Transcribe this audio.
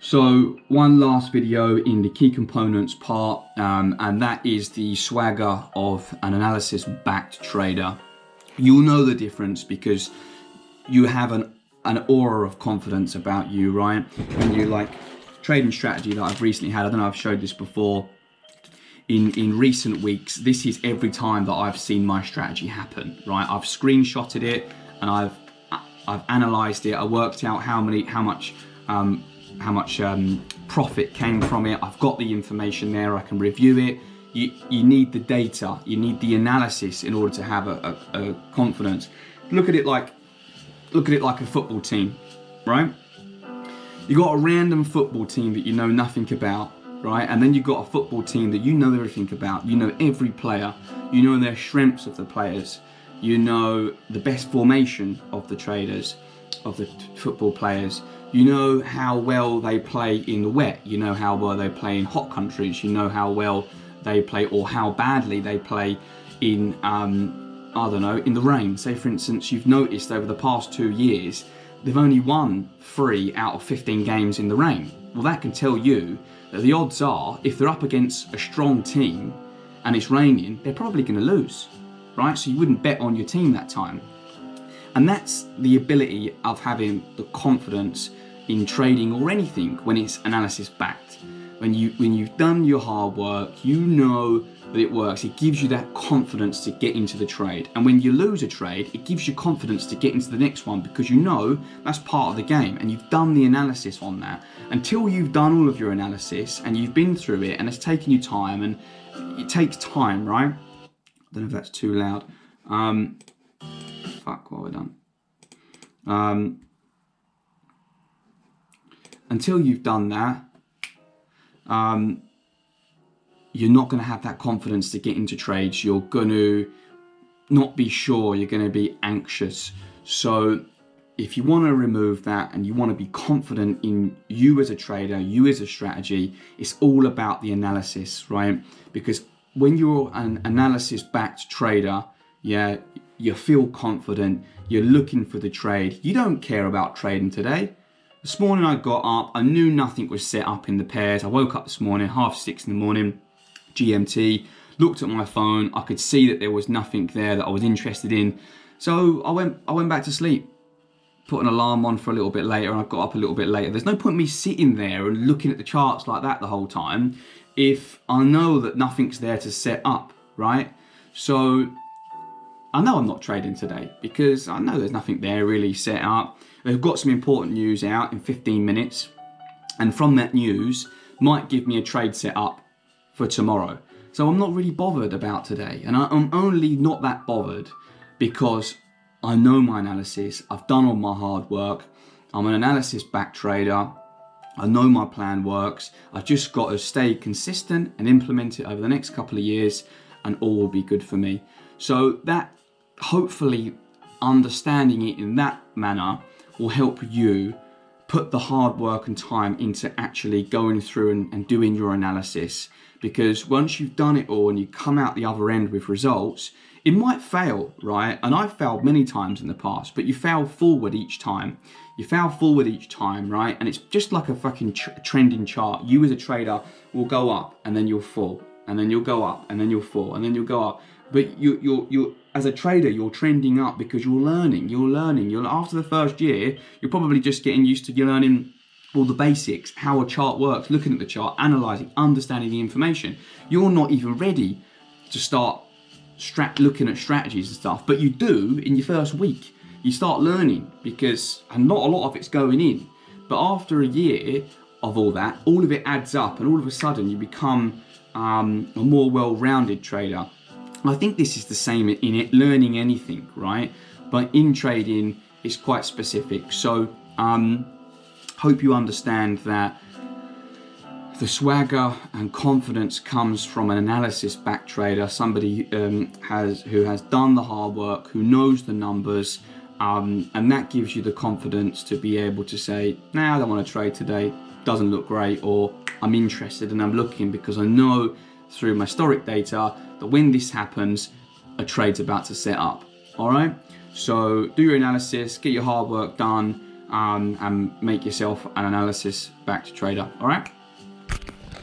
So one last video in the key components part, and that is the swagger of an analysis backed trader. You'll know the difference because you have an aura of confidence about you, right? When you like trading strategy that I've recently had, I don't know if I've showed this before, in recent weeks, this is every time that I've seen my strategy happen, right? I've screenshotted it and I've analyzed it. I worked out how much profit came from it. I've got the information there. I can review it. You need the data. You need the analysis in order to have a confidence. Look at it like a football team, right? You got a random football team that you know nothing about, right? And then you've got a football team that you know everything about. You know every player. You know their strengths of the players. You know the best formation of the traders, of the football players. You know how well they play in the wet. You know how well they play in hot countries. You know how well they play or how badly they play in, I don't know, in the rain. Say, for instance, you've noticed over the past 2 years, they've only won 3 out of 15 games in the rain. Well, that can tell you that the odds are, if they're up against a strong team and it's raining, they're probably going to lose, right? So you wouldn't bet on your team that time. And that's the ability of having the confidence in trading or anything when it's analysis backed. When you've done your hard work, you know that it works. It gives you that confidence to get into the trade. And when you lose a trade, it gives you confidence to get into the next one because you know that's part of the game and you've done the analysis on that. Until you've done all of your analysis and you've been through it and it's taken you time, and it takes time, right? I don't know if that's too loud. Fuck, what have I done? Until you've done that, you're not going to have that confidence to get into trades. You're going to not be sure. You're going to be anxious. So if you want to remove that and you want to be confident in you as a trader, you as a strategy, it's all about the analysis, right? Because when you're an analysis-backed trader, yeah, you feel confident. You're looking for the trade. You don't care about trading today. This morning I got up, I knew nothing was set up in the pairs. I woke up this morning, 6:30 in the morning, GMT, looked at my phone. I could see that there was nothing there that I was interested in. So I went back to sleep, put an alarm on for a little bit later, and I got up a little bit later. There's no point in me sitting there and looking at the charts like that the whole time if I know that nothing's there to set up, right? So I know I'm not trading today because I know there's nothing there really set up. They've got some important news out in 15 minutes. And from that news might give me a trade set up for tomorrow. So I'm not really bothered about today. And I'm only not that bothered because I know my analysis. I've done all my hard work. I'm an analysis-backed trader. I know my plan works. I've just got to stay consistent and implement it over the next couple of years and all will be good for me. So that, hopefully, understanding it in that manner will help you put the hard work and time into actually going through and doing your analysis. Because once you've done it all and you come out the other end with results, it might fail, right? And I've failed many times in the past, but you fail forward each time. You fail forward each time, right? And it's just like a fucking trending chart. You as a trader will go up and then you'll fall, and then you'll go up and then you'll fall, and then you'll go up. But you as a trader, you're trending up because you're learning. After the first year, you're probably just getting used to learning all the basics, how a chart works, looking at the chart, analyzing, understanding the information. You're not even ready to start looking at strategies and stuff, but you do in your first week. You start learning and not a lot of it's going in. But after a year of all that, all of it adds up, and all of a sudden you become a more well-rounded trader. I think this is the same in it, learning anything, right? But in trading, it's quite specific. So hope you understand that the swagger and confidence comes from an analysis-backed trader, somebody who has done the hard work, who knows the numbers, and that gives you the confidence to be able to say, nah, I don't want to trade today, doesn't look great, or I'm interested and I'm looking because I know through my historic data that when this happens, a trade's about to set up. All right, so do your analysis, get your hard work done, and make yourself an analysis back to trader. All right.